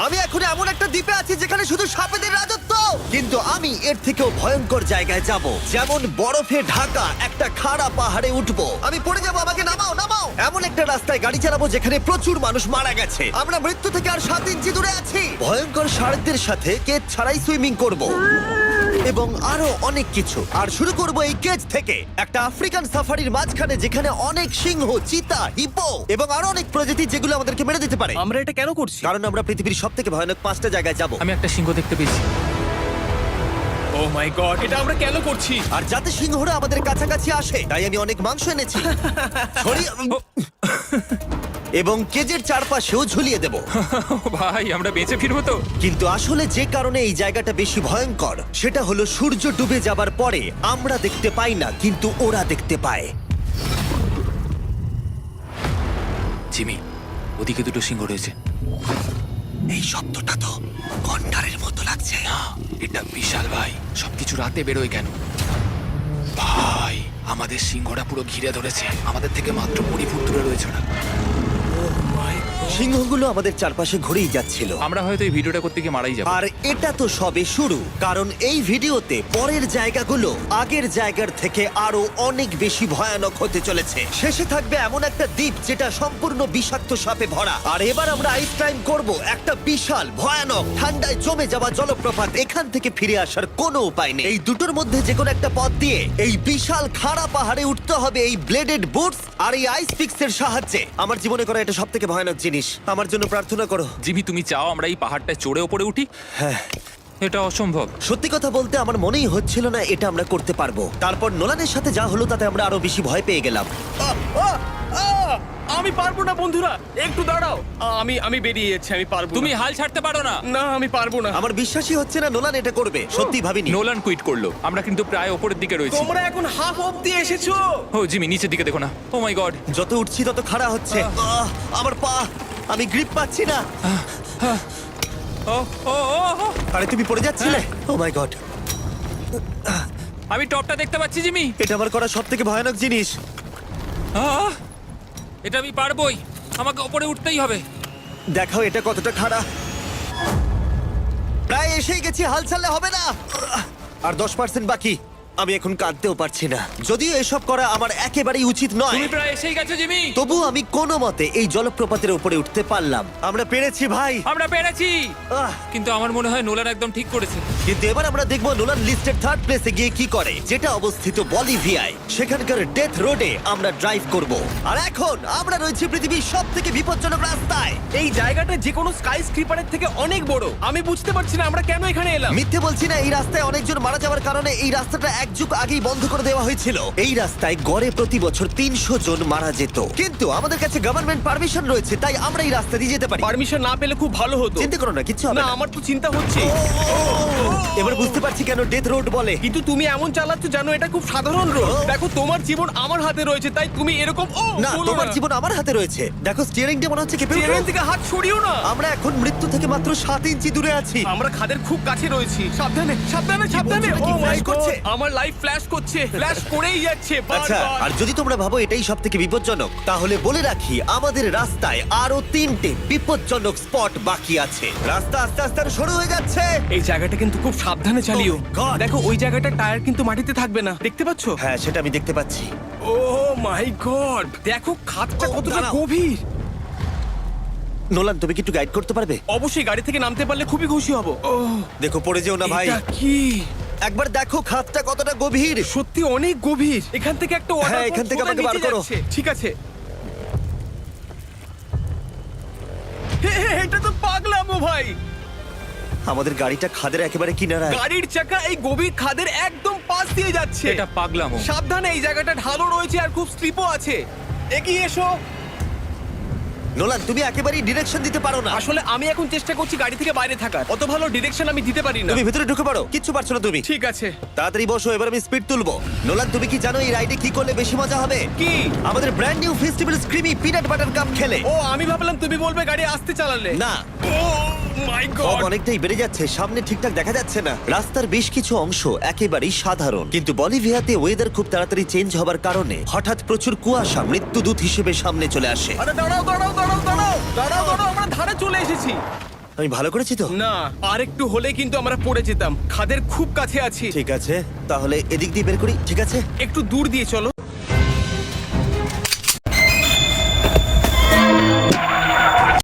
আমি এখন এমন একটা দ্বীপে আছি যেখানে শুধু সাপেদের রাজত্ব, কিন্তু আমি এর থেকেও ভয়ঙ্কর জায়গায় যাব, যেমন বরফে ঢাকা একটা খাড়া পাহাড়ে উঠবো। আমি পড়ে যাবো, আমাকে নামাও নামাও। এমন একটা রাস্তায় গাড়ি চালাবো যেখানে প্রচুর মানুষ মারা গেছে। আমরা মৃত্যু থেকে আর 7 ইঞ্চি দূরে আছি। ভয়ঙ্কর শার্কদের সাথে কেজ ছাড়াই সুইমিং করব এবং আরো অনেক কিছু। আর শুরু করব এই কেজ থেকে, একটা আফ্রিকান সাফারির মাঝখানে যেখানে অনেক সিংহ, চিতা, হিপো এবং আরো অনেক প্রজাতি যেগুলো আমাদেরকে মেরে দিতে পারে। আমরা এটা কেন করছি? কারণ আমরা পৃথিবীর সব থেকে ভয়ানক 5টা জায়গায় যাব। আমি একটা সিংহ দেখতে পেয়েছি। ও মাই গড, এটা আমরা কেন করছি? আর যাতে সিংহরা আমাদের কাছাকাছি আসে তাই আমি অনেক মাংস এনেছি। ছড়িয়ে এবং কেজের চারপাশেও ঝুলিয়ে দেব। ভাই আমরা বেঁচে ফিরবো তো? কিন্তু আসলে যে কারণে এই জায়গাটা বেশি ভয়ঙ্কর সেটা হলো সূর্য ডুবে যাবার পরে আমরা দেখতে পাই না, কিন্তু ওরা দেখতে পায়। জিমি, ওদিকে দুটো সিংহ রয়েছে। এই শব্দটা তো কণ্ঠারের মতো লাগছে। না, এটা বিশাল ভাই। সবকিছু রাতে বেরোয় কেন? ভাই, আমাদের সিংহটা পুরো ঘিরে ধরেছে। আমাদের থেকে মাত্র 20 ফুট দূরে রয়েছে ওরা। সিংহগুলো আমাদের চারপাশে ঘুরেই যাচ্ছিল। আমরা হয়তো এই ভিডিওটা করতে গিয়ে মারাই যাবো। আর এটা তো সবে শুরু, কারণ এই ভিডিওতে পরের জায়গাগুলো আগের জায়গার থেকে আরো অনেক বেশি ভয়ানক হতে চলেছে। শেষে থাকবে এমন একটা দ্বীপ যেটা সম্পূর্ণ বিষাক্ত সাপে ভরা। আর এবার আমরা আইস ক্লাইম করব একটা বিশাল ভয়ানক ঠান্ডায় জমে যাওয়া জলপ্রপাত। এখান থেকে ফিরে আসার কোনো উপায় নেই। এই দুটোর মধ্যে যে কোনো একটা পথ দিয়ে এই বিশাল খাড়া পাহাড়ে উঠতে হবে এই ব্লেডেড বুটস আর এই আইস পিক্সের সাহায্যে। আমার জীবনে করা এটা সবথেকে ভয়ানক জিনিস। আমার জন্য প্রার্থনা করো। জিমি, তুমি চাও আমরা এই পাহাড়টা চড়ে ওপরে উঠি? হ্যাঁ, এটা অসম্ভব। সত্যি কথা বলতে আমার মনেই হচ্ছিল না এটা আমরা করতে পারবো। তারপর নোলানের সাথে যা হলো তাতে আমরা আরো বেশি ভয় পেয়ে গেলাম। আমি পারবো না বন্ধুরা, একটু দাঁড়াও। আমি বেরিয়ে যাচ্ছি, আমি পারবো তুমি না। হাল ছাড়তে পারো না। না, আমি পারবো না। আমার বিশ্বাসই হচ্ছে না নোলান এটা করবে। সত্যি ভাবিনি। নোলান কুইট করলো। আমরা কিন্তু প্রায় ওপরের দিকে রয়েছি। তোমরা এখন হাফ অবধি এসেছো। ও জিমি, নিচের দিকে দেখো না। ও মাই গড। যত উঠছি তত খাড়া হচ্ছে। আমার পা, আমি গ্রিপ পাচ্ছি না। ও ও ও ও। আরে তুমি পড়ে যাচ্ছিলে? ও মাই গড, আমি টপটা দেখতে পাচ্ছি জিমি। এটা আমার করা সব থেকে ভয়ানক জিনিস। আহ! এটা আমি পারবোই। আমাকে ওপরে উঠতেই হবে। দেখাও এটা কতটা খাড়া। প্রায় এসেই গেছি, হাল ছাড়লে হবে না। আর 10% বাকি। আমি এখন কাঁদতেও পারছি না, যদিও এসব করা আমার একেবারেই উচিত নয়। তুমি প্রায় এসেই গেছো জিমি। তবু আমি কোনো মতে এই জলপ্রপাতের উপরে উঠতে পারলাম। আমরা পেরেছি ভাই। আমরা পেরেছি। আহ, কিন্তু আমার মনে হয় নোলান একদম ঠিক করেছে। কিন্তু এবার আমরা দেখবো নোলান লিস্টের 3rd প্লেসে গিয়ে কি করে, যেটা অবস্থিত বলিভিয়ায়। সেখানকার ডেথ রোডে আমরা ড্রাইভ করব। আর এখন আমরা রয়েছি পৃথিবীর সব থেকে বিপজ্জনক রাস্তায়। এই জায়গাটা যে কোনো স্কাই স্ক্রিপারের থেকে অনেক বড়। আমি বুঝতে পারছি না আমরা কেন এখানে এলাম। মিথ্যে বলছি না, এই রাস্তায় অনেকজন মারা যাওয়ার কারণে এই রাস্তাটা 1 যুগ আগেই বন্ধ করে দেওয়া হয়েছিল। এই রাস্তায় গড়ে প্রতি বছর 300 জন মারা যেত, কিন্তু আমাদের কাছে গভর্নমেন্ট পারমিশন রয়েছে, তাই আমরা এই রাস্তা দিয়ে যেতে পারি। পারমিশন না পেলে খুব ভালো হতো। চিন্তা করো না, কিচ্ছু হবে না, না। আমার তো চিন্তা হচ্ছে। এবার বুঝতে পারছি কেন ডেথ রোড বলে। কিন্তু তুমি এমন চালাচ্ছ জানো এটা খুব সাধারণ রোড। ও। দেখো তোমার জীবন আমার হাতে রয়েছে, তাই তুমি এরকম না, তোমার জীবন আমার হাতে রয়েছে। দেখো স্টিয়ারিংটা মনে হচ্ছে কেঁপে উঠলো। থেকে হাত সরিও না। আমরা এখন মৃত্যু থেকে মাত্র 7 ইঞ্চি দূরে আছি। আমরা খাদের খুব কাছে রয়েছি। সাবধানে সাবধানে সাবধানে। বলছো নাকি? ও মাই Flash গড, করছে? আমার লাইফ ফ্ল্যাশ করছে, ফ্ল্যাশ করেই যাচ্ছে আচ্ছা, বারবার। আর যদি তোমরা ভাবো এটাই সব থেকে বিপজ্জনক, তাহলে বলে রাখি আমাদের রাস্তায় আরো 3টে বিপজ্জনক স্পট বাকি আছে। রাস্তা আস্তে আস্তে আরো সরু হয়ে যাচ্ছে। এই জায়গাটা কিন্তু খুব সাবধানে চালিও। Oh my God! দেখো ওই জায়গাটার টায়ার কিন্তু মাটিতে থাকবে না, দেখতে পাচ্ছো? হ্যাঁ, সেটা আমি দেখতে পাচ্ছি। ও মাই গড, দেখো খাদটা ও, কতটা দাঁড়াও। গভীর। নোলান, তুমি কি একটু গাইড করতে পারবে? অবশ্যই, গাড়ি থেকে নামতে পারলে খুবই খুশি হব। ও দেখো পড়ে যেও না ভাই। এটা কি? একবার দেখো খাতটা কতটা গভীর। সত্যি অনেক গভীর। এখান থেকে একটা ওয়াটার হ্যাঁ, এখান থেকে আমাকে বার করো। ঠিক আছে। এটা তো পাগলামো ভাই। আমাদের গাড়িটা খাদের একেবারে কিনারায়। গাড়ির চাকা এই গভীর খাদের একদম পাশ দিয়ে যাচ্ছে। এটা পাগলামো। সাবধানে, এই জায়গাটা ঢালু রয়েছে আর খুব স্লিপও আছে। এগিয়ে এসো। নোলান, তুমি একেবারেই ডিরেকশন দিতে পারো না। আসলে আমি এখন চেষ্টা করছি গাড়ি থেকে বাইরে থাকার। অত ভালো ডিরেকশন আমি দিতে পারি না। তুমি ভিতরে ঢুকে পড়ো, কিচ্ছু পারছো না তুমি। ঠিক আছে। তাড়াতাড়ি বসো, এবার আমি স্পিড তুলবো। নোলান, তুমি কি জানো এই রাইডে কি করলে বেশি মজা হবে? কি? আমাদের brand new festival creamy peanut butter cup খেলে। ও, আমি ভাবলাম তুমি বলবে গাড়ি আসতে চালালে। না, ও মাই ফগ গড। অনেকটাই বেড়ে যাচ্ছে, সামনে ঠিকঠাক দেখা যাচ্ছে না। রাস্তার বেশ কিছু অংশ একেবারেই সাধারণ, কিন্তু বলিভিয়াতে ওয়েদার খুব তাড়াতাড়ি চেঞ্জ হবার কারণে হঠাৎ প্রচুর কুয়াশা মৃত্যুদূত হিসেবে সামনে চলে আসে। আরে দাঁড়াও দাঁড়াও দাঁড়াও দাঁড়াও দাঁড়াও দাঁড়াও, আমরা ধারে চলে এসেছি। আমি ভালো করেছি তো? না, আর একটু হলে কিন্তু আমরা পড়ে যেতাম। খাদের খুব কাছে আছি। ঠিক আছে, তাহলে এদিক দিয়ে বের করি। ঠিক আছে, একটু দূর দিয়ে চলো।